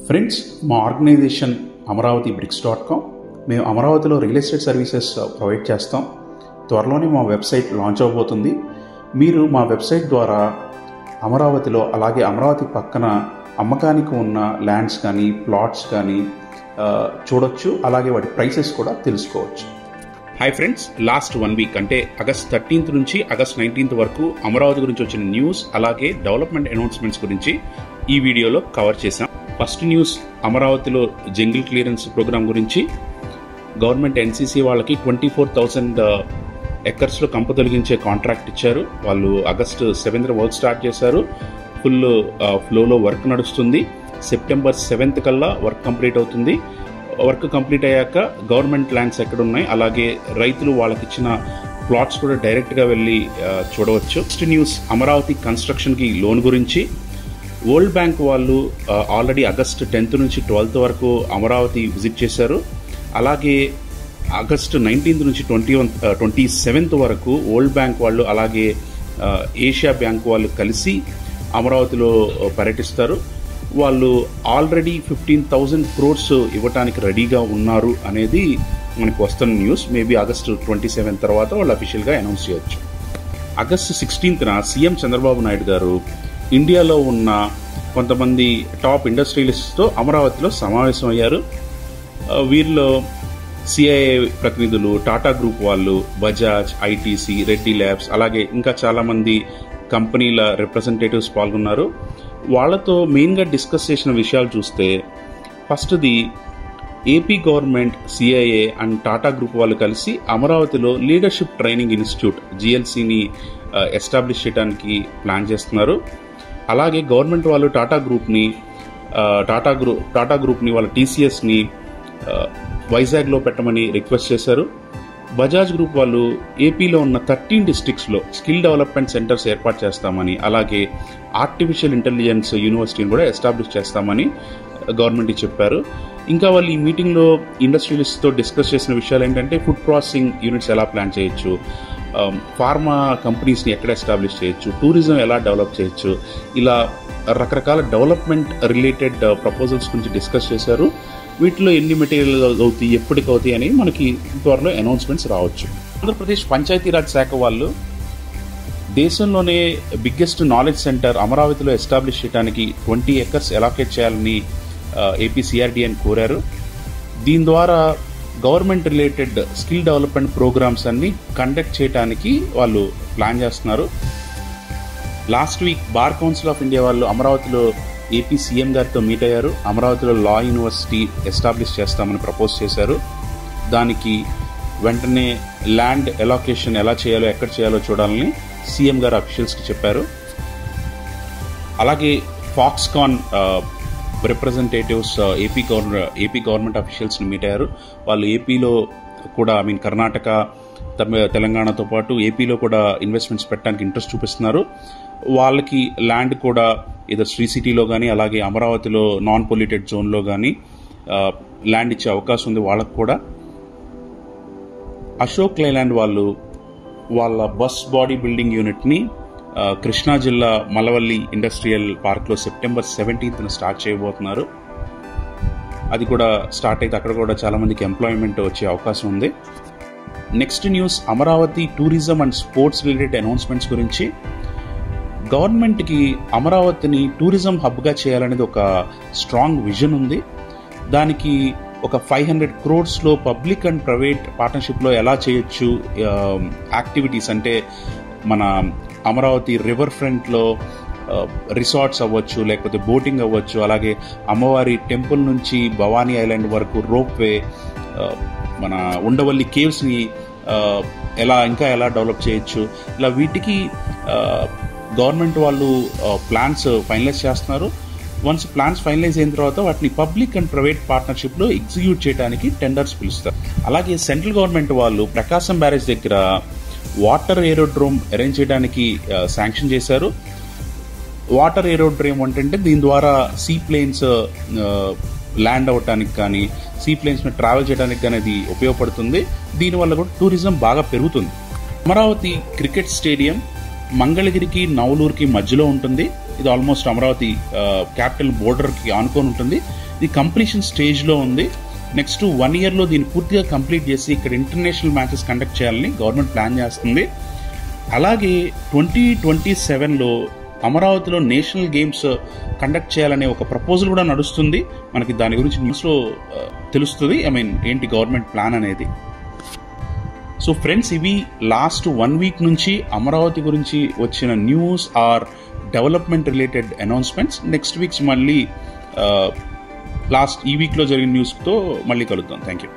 Friends, మా organisation amravati.bricks.com. మేము అమరావతిలో రియల్ ఎస్టేట్ సర్వీసెస్ ప్రొవైడ్ చేస్తాం. త్వరలోనే మా వెబ్సైట్ లాంచ్ అవబోతుంది. మీరు మా వెబ్సైట్ ద్వారా అమరావతిలో అలాగే అమరావతి పక్కన అమ్మకానికి ఉన్న ల్యాండ్స్ కానీ ప్లాట్స్ కానీ చూడొచ్చు. అలాగే వాటి ప్రైసెస్ కూడా తెలుసుకోవచ్చు. హాయ్ ఫ్రెండ్స్, లాస్ట్ 1 వీక్ అంటే ఆగస్ట్ 13th నుంచి ఆగస్ట్ 19th వరకు అమరావతి గురించి వచ్చిన న్యూస్ అలాగే డెవలప్మెంట్ అనౌన్స్మెంట్స్ గురించి ఈ వీడియోలో కవర్ చేశాం. ఫస్ట్ న్యూస్, అమరావతిలో జంగిల్ క్లియరెన్స్ ప్రోగ్రామ్ గురించి. గవర్నమెంట్ ఎన్సీసీ వాళ్ళకి 24,000 ఎకర్స్లో కంప తొలగించే కాంట్రాక్ట్ ఇచ్చారు. వాళ్ళు ఆగస్టు 7th వర్క్ స్టార్ట్ చేశారు. ఫుల్ ఫ్లోలో వర్క్ నడుస్తుంది. సెప్టెంబర్ 7th కల్లా వర్క్ కంప్లీట్ అవుతుంది. వర్క్ కంప్లీట్ అయ్యాక గవర్నమెంట్ ల్యాండ్స్ ఎక్కడ ఉన్నాయి, అలాగే రైతులు వాళ్ళకి ఇచ్చిన ప్లాట్స్ కూడా డైరెక్ట్గా వెళ్ళి చూడవచ్చు. నెక్స్ట్ న్యూస్, అమరావతి కన్స్ట్రక్షన్కి లోన్ గురించి. వరల్డ్ బ్యాంక్ వాళ్ళు ఆల్రెడీ ఆగస్ట్ 10th నుంచి 12th వరకు అమరావతి విజిట్ చేశారు. అలాగే ఆగస్టు 19th నుంచి 27th వరకు వరల్డ్ బ్యాంక్ వాళ్ళు అలాగే ఏషియా బ్యాంక్ వాళ్ళు కలిసి అమరావతిలో పర్యటిస్తారు. వాళ్ళు ఆల్రెడీ 15,000 crores ఇవ్వటానికి రెడీగా ఉన్నారు అనేది మనకు వస్తున్న న్యూస్. మేబీ ఆగస్టు 27 తర్వాత వాళ్ళు అఫీషియల్గా అనౌన్స్ చేయొచ్చు. August 16th CM Chandrababu Naidu గారు ఇండియాలో ఉన్న కొంతమంది టాప్ ఇండస్ట్రియలిస్ట్తో అమరావతిలో సమావేశం అయ్యారు. వీరిలో సిఐఏ ప్రతినిధులు, టాటా గ్రూప్ వాళ్ళు, బజాజ్, ఐటీసీ, రెడ్డి ల్యాబ్స్, అలాగే ఇంకా చాలామంది కంపెనీల రిప్రజెంటేటివ్స్ పాల్గొన్నారు. వాళ్లతో మెయిన్గా డిస్కస్ చేసిన విషయాలు చూస్తే, ఫస్ట్ది AP government, CIA and Tata group వాళ్ళు కలిసి అమరావతిలో లీడర్షిప్ ట్రైనింగ్ ఇన్స్టిట్యూట్ GLCని ఎస్టాబ్లిష్ చేయడానికి ప్లాన్ చేస్తున్నారు. అలాగే గవర్నమెంట్ వాళ్ళు టాటా గ్రూప్ని వాళ్ళ TCSని వైజాగ్లో పెట్టమని రిక్వెస్ట్ చేశారు. బజాజ్ గ్రూప్ వాళ్ళు ఏపీలో ఉన్న 13 డిస్ట్రిక్ట్స్లో స్కిల్ డెవలప్మెంట్ సెంటర్స్ ఏర్పాటు చేస్తామని, అలాగే ఆర్టిఫిషియల్ ఇంటెలిజెన్స్ యూనివర్సిటీని కూడా ఎస్టాబ్లిష్ చేస్తామని గవర్నమెంట్కి చెప్పారు. ఇంకా వాళ్ళు ఈ మీటింగ్లో ఇండస్ట్రియలిస్ట్తో డిస్కస్ చేసిన విషయాలు ఏంటంటే, ఫుడ్ ప్రాసెసింగ్ యూనిట్స్ ఎలా ప్లాన్ చేయొచ్చు, ఫార్మా కంపెనీస్ని ఎక్కడ ఎస్టాబ్లిష్ చేయొచ్చు, టూరిజం ఎలా డెవలప్ చేయొచ్చు, ఇలా రకరకాల డెవలప్మెంట్ రిలేటెడ్ ప్రపోజల్స్ గురించి డిస్కస్ చేశారు. వీటిలో ఎన్ని మెటీరియల్ అవుతాయి, ఎప్పటికవుతాయి అని మనకి త్వరలో అనౌన్స్మెంట్స్ రావచ్చు. ఆంధ్రప్రదేశ్ పంచాయతీరాజ్ శాఖ వాళ్ళు దేశంలోనే బిగ్గెస్ట్ నాలెడ్జ్ సెంటర్ అమరావతిలో ఎస్టాబ్లిష్ చేయడానికి 20 acres అలాకేట్ చేయాలని ఏపీ CRDని కోరారు. దీని ద్వారా government related skill development programmes అన్ని కండక్ట్ చేయడానికి వాళ్ళు ప్లాన్ చేస్తున్నారు. Last week bar council of India వాళ్ళు అమరావతిలో ఏపీ సీఎం గారితో మీట్ అయ్యారు. అమరావతిలో లా యూనివర్సిటీ ఎస్టాబ్లిష్ చేస్తామని ప్రపోజ్ చేశారు. దానికి వెంటనే ల్యాండ్ ఎలాకేషన్ ఎలా చేయాలో, ఎక్కడ చేయాలో చూడాలని సీఎం గారు అఫీషియల్స్కి చెప్పారు. అలాగే ఫాక్స్కాన్ రిప్రజెంటేటివ్స్ ఏపీ గవర్నమెంట్ అఫీషియల్స్ని మీట్ అయ్యారు. వాళ్ళు ఏపీలో కూడా కర్ణాటక, తెలంగాణతో పాటు ఏపీలో కూడా ఇన్వెస్ట్మెంట్స్ పెట్టడానికి ఇంట్రెస్ట్ చూపిస్తున్నారు. వాళ్ళకి ల్యాండ్ కూడా ఏదో శ్రీ సిటీలో కానీ అలాగే అమరావతిలో నాన్ పొల్యూటెడ్ జోన్లో కానీ ల్యాండ్ ఇచ్చే అవకాశం ఉంది వాళ్ళకు కూడా. అశోక్ లేలాండ్ వాళ్ళు వాళ్ళ బస్ బాడీ బిల్డింగ్ యూనిట్ని కృష్ణా జిల్లా మలవల్లి ఇండస్ట్రియల్ పార్క్లో సెప్టెంబర్ 17th స్టార్ట్ చేయబోతున్నారు. అది కూడా స్టార్ట్ అయితే అక్కడ కూడా చాలామందికి ఎంప్లాయ్మెంట్ వచ్చే అవకాశం ఉంది. Next news, Amaravati tourism and sports related announcements గురించి. గవర్నమెంట్కి అమరావతిని టూరిజం హబ్గా చేయాలనేది ఒక స్ట్రాంగ్ విజన్ ఉంది. దానికి ఒక 500 crores పబ్లిక్ అండ్ ప్రైవేట్ పార్ట్నర్షిప్లో ఎలా చేయొచ్చు యాక్టివిటీస్ అంటే, మన అమరావతి రివర్ ఫ్రంట్లో రిసార్ట్స్ అవ్వచ్చు, లేకపోతే బోటింగ్ అవ్వచ్చు, అలాగే అమ్మవారి టెంపుల్ నుంచి భవానీ ఐలాండ్ వరకు రోప్వే, మన ఉండవల్లి కేవ్స్ని ఎలా డెవలప్ చేయొచ్చు, ఇలా వీటికి గవర్నమెంట్ వాళ్ళు ప్లాన్స్ ఫైనలైజ్ చేస్తున్నారు. వన్స్ ప్లాన్స్ ఫైనలైజ్ అయిన తర్వాత వాటిని పబ్లిక్ అండ్ ప్రైవేట్ పార్ట్నర్షిప్లో ఎగ్జిక్యూట్ చేయడానికి టెండర్స్ పిలుస్తారు. అలాగే సెంట్రల్ గవర్నమెంట్ వాళ్ళు ప్రకాశం బ్యారేజ్ దగ్గర వాటర్ ఏరోడ్రోమ్ అరేంజ్ చేయడానికి శాంక్షన్ చేశారు. వాటర్ ఏరోడ్రోమ్ అంటే దీని ద్వారా సీ ప్లేన్స్ ల్యాండ్ అవ్వటానికి కానీ, సీ ప్లేన్స్ మీద ట్రావెల్ చేయడానికి కానీ అది ఉపయోగపడుతుంది. దీనివల్ల కూడా టూరిజం బాగా పెరుగుతుంది. అమరావతి క్రికెట్ స్టేడియం మంగళగిరికి, నవలూరుకి మధ్యలో ఉంటుంది. ఇది ఆల్మోస్ట్ అమరావతి క్యాపిటల్ బోర్డర్కి ఆనుకొని ఉంటుంది. ఇది కంప్లీషన్ స్టేజ్లో ఉంది. నెక్స్ట్ 1 yearలో దీన్ని పూర్తిగా కంప్లీట్ చేసి ఇక్కడ ఇంటర్నేషనల్ మ్యాచెస్ కండక్ట్ చేయాలని గవర్నమెంట్ ప్లాన్ చేస్తుంది. అలాగే 2027లో అమరావతిలో నేషనల్ గేమ్స్ కండక్ట్ చేయాలనే ఒక ప్రపోజల్ కూడా నడుస్తుంది. మనకి దాని గురించి న్యూస్లో తెలుస్తుంది, ఏంటి గవర్నమెంట్ ప్లాన్ అనేది. సో ఫ్రెండ్స్, ఇవి లాస్ట్ 1 week నుంచి అమరావతి గురించి వచ్చిన news are development related announcements. Next weeks మళ్ళీ ఈ వీక్లో జరిగిన న్యూస్తో మళ్ళీ కలుద్దాం. Thank you.